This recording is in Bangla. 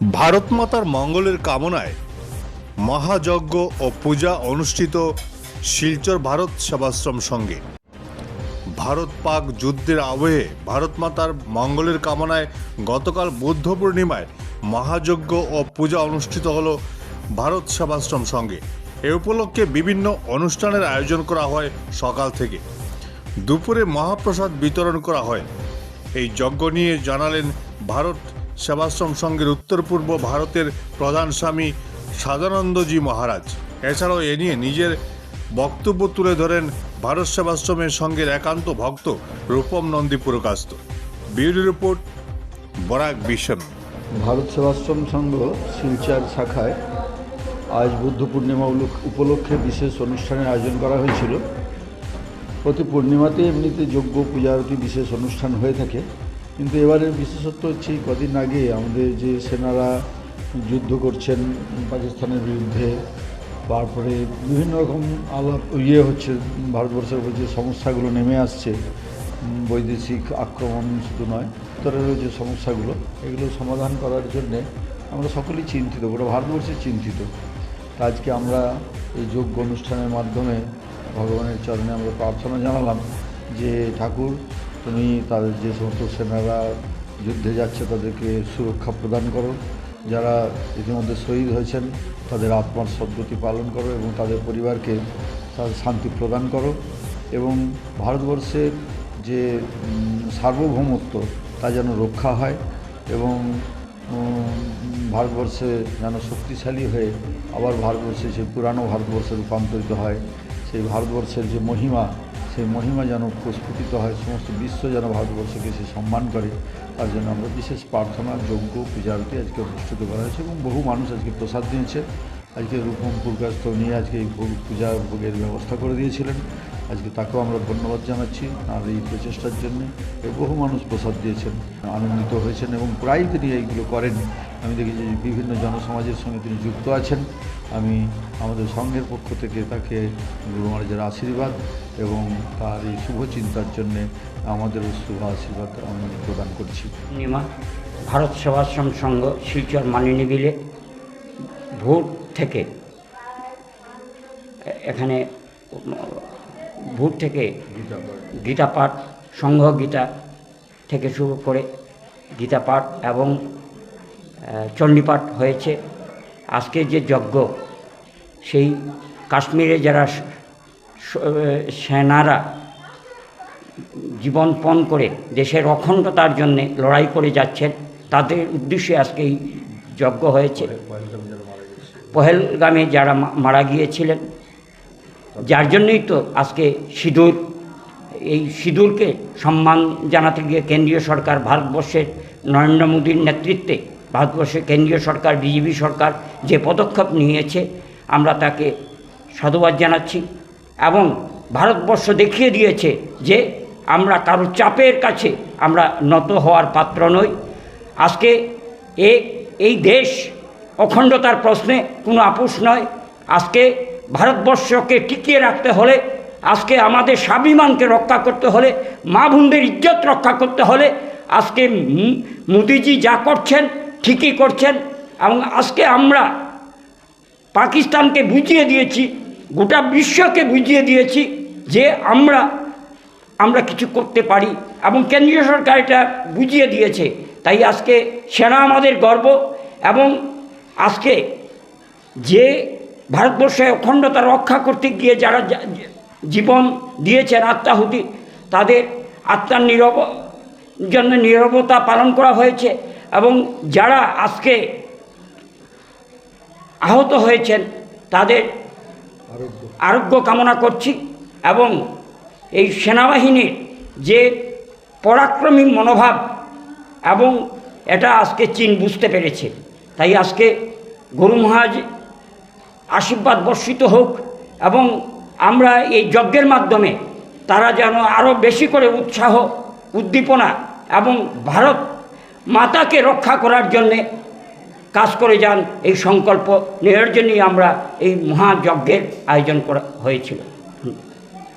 ভারত মাতার মঙ্গলের কামনায় মহাযজ্ঞ ও পূজা অনুষ্ঠিত শিলচর ভারত সেবাশ্রম সঙ্গে। ভারত পাক যুদ্ধের আবহে ভারত মাতার মঙ্গলের কামনায় গতকাল বুদ্ধ পূর্ণিমায় মহাযজ্ঞ ও পূজা অনুষ্ঠিত হল ভারত সেবাশ্রম সঙ্গে। এ উপলক্ষে বিভিন্ন অনুষ্ঠানের আয়োজন করা হয়। সকাল থেকে দুপুরে মহাপ্রসাদ বিতরণ করা হয়। এই যজ্ঞ নিয়ে জানালেন ভারত সেবাশ্রম সংঘের উত্তর পূর্ব ভারতের প্রধান স্বামী সাদানন্দজি মহারাজ। এছাড়াও এ নিয়ে নিজের বক্তব্য তুলে ধরেন ভারত সেবাশ্রমের সংঘের একান্ত ভক্ত Rupam Nandi Purkayastha. Bureau report, Barak vision. Bharat Sevashram Sangha Silchar শাখায় আজ বুদ্ধ পূর্ণিমা উপলক্ষে বিশেষ অনুষ্ঠানের আয়োজন করা হয়েছিল। প্রতি পূর্ণিমাতে এমনিতে যজ্ঞ পূজা আরতি বিশেষ অনুষ্ঠান হয়ে থাকে, কিন্তু এবারের বিশেষত্ব হচ্ছে কদিন আগে আমাদের যে সেনারা যুদ্ধ করছেন পাকিস্তানের বিরুদ্ধে, তারপরে বিভিন্ন রকম আলাপ হচ্ছে ভারতবর্ষের উপর যে সমস্যাগুলো নেমে আসছে, বৈদেশিক আক্রমণ শুধু নয়, উত্তরেরও যে সমস্যাগুলো, এগুলো সমাধান করার জন্যে আমরা সকলেই চিন্তিত, গোটা ভারতবর্ষে চিন্তিত। আজকে আমরা এই যজ্ঞ অনুষ্ঠানের মাধ্যমে ভগবানের চরণে আমরা প্রার্থনা জানালাম যে ঠাকুর, তুমি তাদের যে সমস্ত সেনারা যুদ্ধে যাচ্ছে তাদেরকে সুরক্ষা প্রদান করো, যারা ইতিমধ্যে শহীদ হয়েছেন তাদের আত্মার সদ্গতি পালন করো এবং তাদের পরিবারকে তাদের শান্তি প্রদান করো, এবং ভারতবর্ষের যে সার্বভৌমত্ব তা যেন রক্ষা হয় এবং ভারতবর্ষে যেন শক্তিশালী হয়ে আবার ভারতবর্ষে সেই পুরানো ভারতবর্ষে রূপান্তরিত হয়। সেই ভারতবর্ষের যে মহিমা, সেই মহিমা যেন প্রস্ফুটিত হয়, সমস্ত বিশ্ব যেন ভারতবর্ষকে সে সম্মান করে, তার জন্য আমরা বিশেষ প্রার্থনা, যজ্ঞ, পূজা আরতি আজকে অনুষ্ঠিত করা হয়েছে এবং বহু মানুষ আজকে প্রসাদ দিয়েছে। আজকে রূপম পুরকাস্ত নিয়ে আজকে এই পূজা ভোগের ব্যবস্থা করে দিয়েছিলেন। আজকে তাকেও আমরা ধন্যবাদ জানাচ্ছি আর এই প্রচেষ্টার জন্য। বহু মানুষ প্রসাদ দিয়েছেন, আনন্দিত হয়েছেন এবং প্রায় তিনি এইগুলো করেন। আমি দেখেছি যে বিভিন্ন জনসমাজের সঙ্গে তিনি যুক্ত আছেন। আমি আমাদের সংঘের পক্ষ থেকে তাকে গুরু মহারাজের আশীর্বাদ এবং তার এই শুভ চিন্তার জন্যে আমাদেরও শুভ আশীর্বাদ আমি প্রদান করছি। পূর্ণিমা ভারত সেবাশ্রম সংঘ শিলচর মানিনীবিলে ভোর থেকে এখানে ভোর থেকে গীতা পাঠ, সংঘ গীতা থেকে শুরু করে গীতা পাঠ এবং চণ্ডীপাঠ হয়েছে। আজকে যে যজ্ঞ, সেই কাশ্মীরে যারা সেনারা জীবনপণ করে দেশের অখণ্ডতার জন্যে লড়াই করে যাচ্ছেন, তাদের উদ্দেশ্যে আজকে এই যজ্ঞ হয়েছে। পহেলগামে যারা মারা গিয়েছিলেন, যার জন্যই তো আজকে সিঁদুর, এই সিঁদুরকে সম্মান জানাতে গিয়ে কেন্দ্রীয় সরকার, ভারতবর্ষের নরেন্দ্র মোদীর নেতৃত্বে ভারতবর্ষের কেন্দ্রীয় সরকার, বিজেপি সরকার যে পদক্ষেপ নিয়েছে, আমরা তাকে সাধুবাদ জানাচ্ছি। এবং ভারতবর্ষ দেখিয়ে দিয়েছে যে আমরা কারো চাপের কাছে আমরা নত হওয়ার পাত্র নই। আজকে এই দেশ অখণ্ডতার প্রশ্নে কোনো আপোষ নয়। আজকে ভারতবর্ষকে টিকিয়ে রাখতে হলে, আজকে আমাদের স্বাভিমানকে রক্ষা করতে হলে, মা বোনদের ইজ্জত রক্ষা করতে হলে আজকে মোদিজি যা করছেন ঠিকই করছেন। এবং আজকে আমরা পাকিস্তানকে বুঝিয়ে দিয়েছি, গোটা বিশ্বকে বুঝিয়ে দিয়েছি যে আমরা কিছু করতে পারি, এবং কেন্দ্রীয় সরকার এটা বুঝিয়ে দিয়েছে। তাই আজকে সেনা আমাদের গর্ব। এবং আজকে যে ভারতবর্ষে অখণ্ডতা রক্ষা করতে গিয়ে যারা জীবন দিয়েছেন, আত্মাহুতি, তাদের আত্মার জন্য নীরবতা পালন করা হয়েছে। এবং যারা আজকে আহত হয়েছেন তাদের আরোগ্য কামনা করছি। এবং এই সেনাবাহিনীর যে পরাক্রমী মনোভাব, এবং এটা আজকে চীন বুঝতে পেরেছে। তাই আজকে গুরু মহারাজ আশীর্বাদ বর্ষিত হোক এবং আমরা এই যজ্ঞের মাধ্যমে তারা যেন আরও বেশি করে উৎসাহ, উদ্দীপনা এবং ভারত মাতাকে রক্ষা করার জন্যে কাজ করে যান, এই সংকল্প নেওয়ার জন্যই আমরা এই মহাযজ্ঞের আয়োজন করা হয়েছিল।